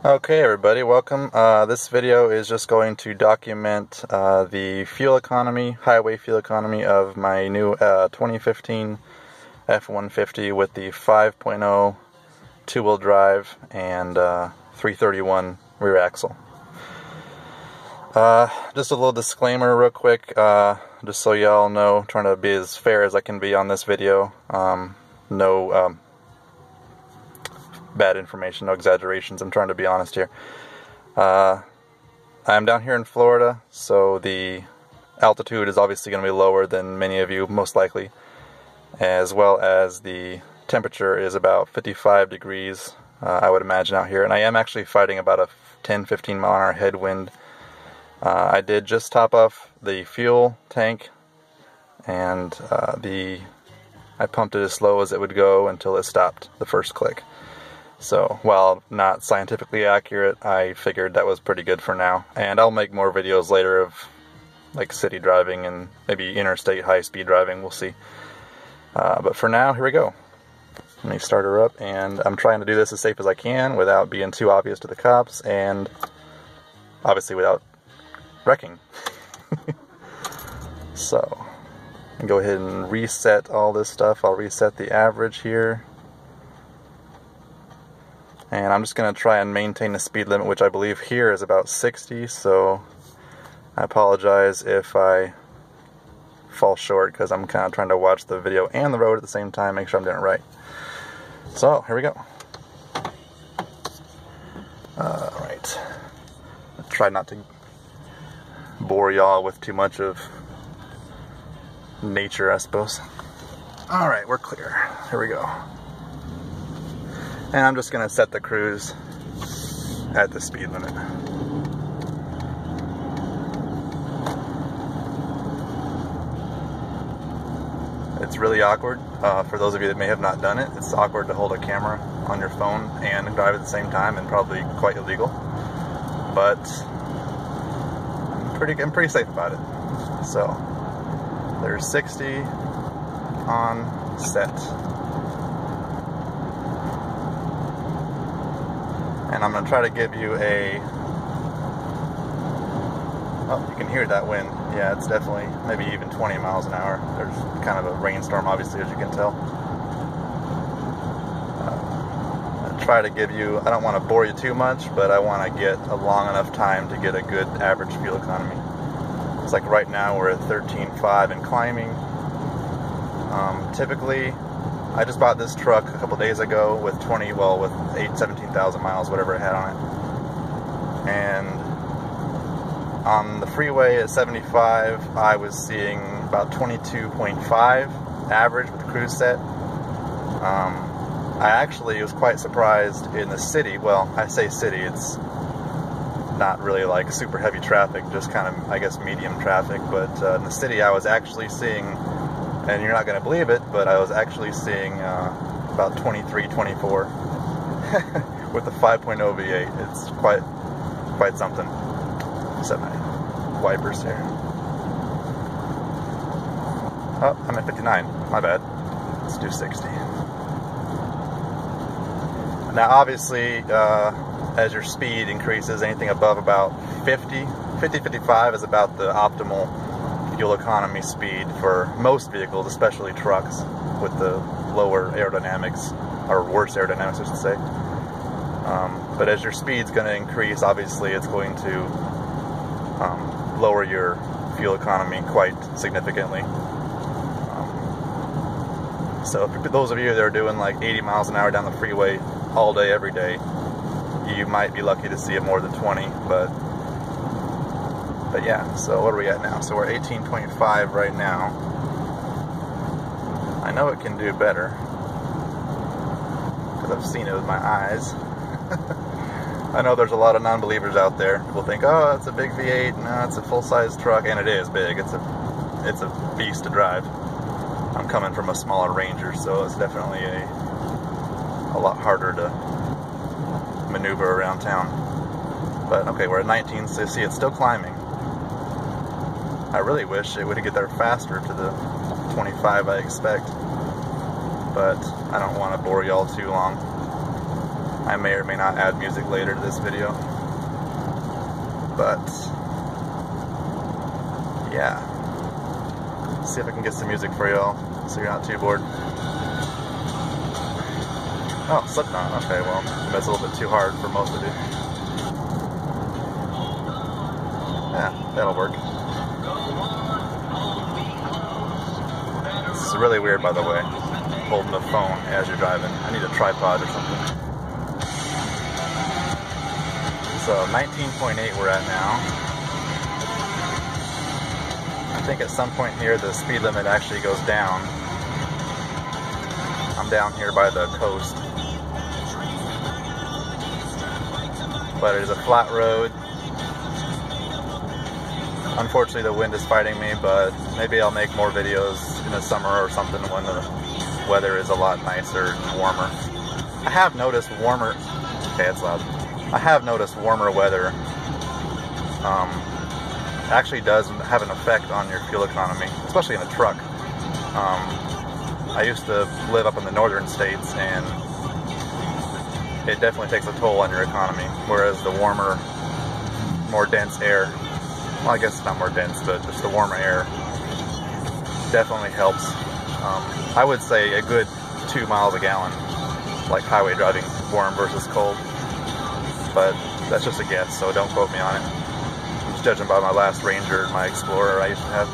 Okay everybody, welcome. This video is just going to document the fuel economy, highway fuel economy of my new 2015 F-150 with the 5.0 two-wheel drive and 331 rear axle. Just a little disclaimer real quick, just so y'all know, I'm trying to be as fair as I can be on this video. No bad information, no exaggerations. I'm trying to be honest here. I'm down here in Florida, so the altitude is obviously going to be lower than many of you, most likely, as well as the temperature is about 55 degrees, I would imagine, out here. And I am actually fighting about a 10-15 mile an hour headwind. I did just top off the fuel tank, and I pumped it as slow as it would go until it stopped the first click. So, while not scientifically accurate, I figured that was pretty good for now. And I'll make more videos later of like city driving and maybe interstate high-speed driving, we'll see. But for now, here we go. Let me start her up, and I'm trying to do this as safe as I can without being too obvious to the cops, and obviously without wrecking. So, I'll go ahead and reset all this stuff. I'll reset the average here. And I'm just going to try and maintain the speed limit, which I believe here is about 60, so I apologize if I fall short, because I'm kind of trying to watch the video and the road at the same time, make sure I'm doing it right. So, here we go. Alright. Try not to bore y'all with too much of nature, I suppose. Alright, we're clear. Here we go. And I'm just going to set the cruise at the speed limit. It's really awkward. For those of you that may have not done it, it's awkward to hold a camera on your phone and drive at the same time, and probably quite illegal. But I'm pretty safe about it. So there's 60 on set. And I'm going to try to give you a... Oh, you can hear that wind. Yeah, it's definitely maybe even 20 miles an hour. There's kind of a rainstorm, obviously, as you can tell. I'll try to give you... I don't want to bore you too much, but I want to get a long enough time to get a good average fuel economy. It's like right now we're at 13.5 and climbing. Typically... I just bought this truck a couple days ago with 17,000 miles, whatever it had on it. And on the freeway at 75, I was seeing about 22.5 average with the cruise set. I actually was quite surprised in the city. Well, I say city, it's not really like super heavy traffic, just kind of, I guess, medium traffic. But in the city, I was actually seeing... And you're not going to believe it, but I was actually seeing about 23, 24 with the 5.0 V8. It's quite something. Set my wipers here. Oh, I'm at 59. My bad. Let's do 60. Now, obviously, as your speed increases, anything above about 55 is about the optimal fuel economy speed for most vehicles, especially trucks with the lower aerodynamics, or worse aerodynamics I should say. But as your speed's going to increase, obviously it's going to lower your fuel economy quite significantly. So for those of you that are doing like 80 miles an hour down the freeway all day, every day, you might be lucky to see it more than 20, but yeah, so what are we at now? So we're 18.5 right now. I know it can do better, because I've seen it with my eyes. I know there's a lot of non-believers out there. People think, oh, it's a big V8, no, it's a full-size truck, and it is big. It's a beast to drive. I'm coming from a smaller Ranger, so it's definitely a lot harder to maneuver around town. But okay, we're at 19, so you see it's still climbing. I really wish it would get there faster to the 25 I expect, but I don't want to bore y'all too long. I may or may not add music later to this video. But yeah, see if I can get some music for y'all so you're not too bored. Oh, Slipknot. Okay, well, that's a little bit too hard for most of you. Yeah, that'll work. This is really weird, by the way, holding the phone as you're driving. I need a tripod or something. So 19.8 we're at now. I think at some point here the speed limit actually goes down. I'm down here by the coast. But it is a flat road. Unfortunately the wind is fighting me, but maybe I'll make more videos in the summer or something when the weather is a lot nicer and warmer. I have noticed warmer... Okay, it's loud. I have noticed warmer weather actually does have an effect on your fuel economy, especially in a truck. I used to live up in the northern states, and it definitely takes a toll on your economy, whereas the warmer, more dense air, well, I guess it's not more dense, but just the warmer air definitely helps. I would say a good 2 miles a gallon, like highway driving, warm versus cold. But that's just a guess, so don't quote me on it. I'm just judging by my last Ranger, my Explorer I used to have.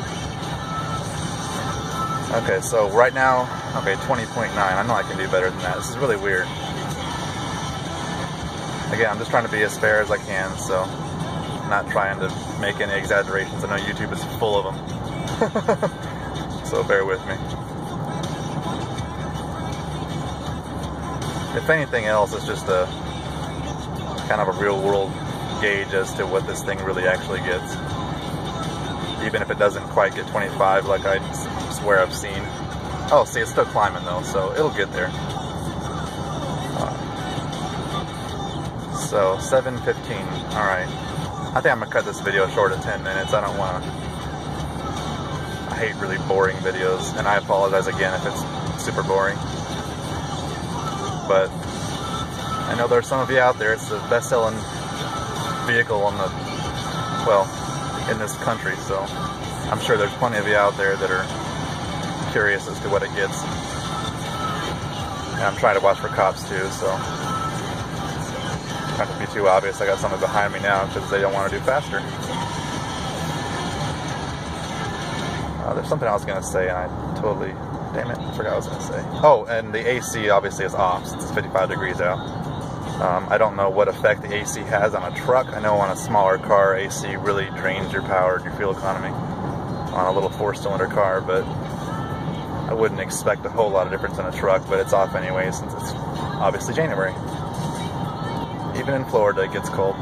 Okay, so right now, okay, 20.9. I know I can do better than that. This is really weird. Again, I'm just trying to be as fair as I can, so I'm not trying to make any exaggerations. I know YouTube is full of them. So bear with me. If anything else, it's just a kind of a real world gauge as to what this thing really actually gets. Even if it doesn't quite get 25 like I swear I've seen. Oh, see, it's still climbing though, so it'll get there. So 7:15. Alright. I think I'm gonna cut this video short at 10 minutes. I don't wanna... I hate really boring videos, and I apologize again if it's super boring. But I know there's some of you out there, it's the best-selling vehicle on the, well, in this country, so I'm sure there's plenty of you out there that are curious as to what it gets. And I'm trying to watch for cops too, so not to be too obvious, I got someone behind me now because they don't want to do faster. There's something I was going to say and I totally, damn it, I forgot what I was going to say. Oh, and the AC obviously is off since it's 55 degrees out. I don't know what effect the AC has on a truck. I know on a smaller car, AC really drains your power, your fuel economy on a little 4-cylinder car, but I wouldn't expect a whole lot of difference in a truck, but it's off anyway since it's obviously January. Even in Florida, it gets cold.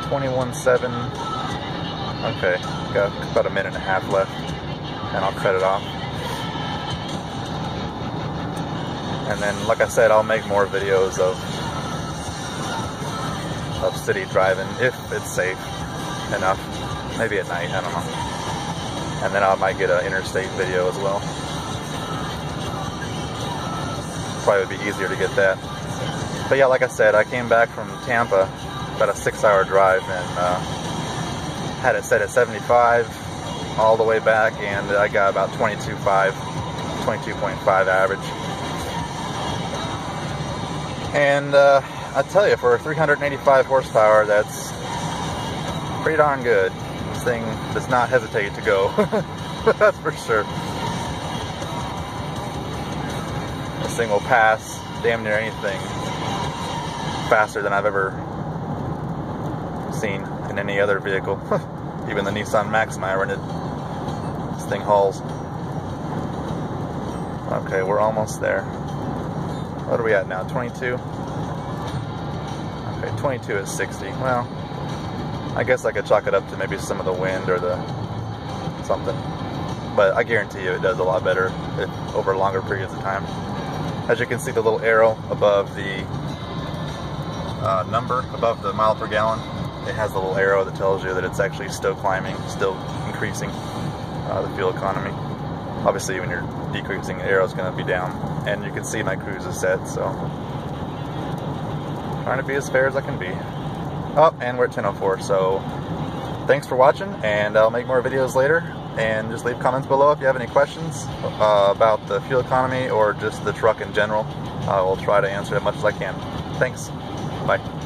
21.7. Okay, got about a minute and a half left, and I'll cut it off. And then, like I said, I'll make more videos of city driving, if it's safe enough. Maybe at night, I don't know. And then I might get an interstate video as well. Probably would be easier to get that. But yeah, like I said, I came back from Tampa, about a 6-hour drive, and had it set at 75 all the way back, and I got about 22.5 average. And I tell you, for 385 horsepower, that's pretty darn good. This thing does not hesitate to go. That's for sure. This thing will pass damn near anything faster than I've ever seen in any other vehicle. Even the Nissan Maxima I rented. This thing hauls. Okay, we're almost there. What are we at now? 22? Okay, 22 at 60. Well, I guess I could chalk it up to maybe some of the wind or the something. But I guarantee you it does a lot better over longer periods of time. As you can see, the little arrow above the number, above the mile per gallon, it has a little arrow that tells you that it's actually still climbing, still increasing the fuel economy. obviously when you're decreasing, the arrow is going to be down. And you can see my cruise is set, so trying to be as fair as I can be. Oh, and we're at 10:04, so thanks for watching, and I'll make more videos later. And just leave comments below if you have any questions about the fuel economy or just the truck in general. I will try to answer as much as I can. Thanks. Bye.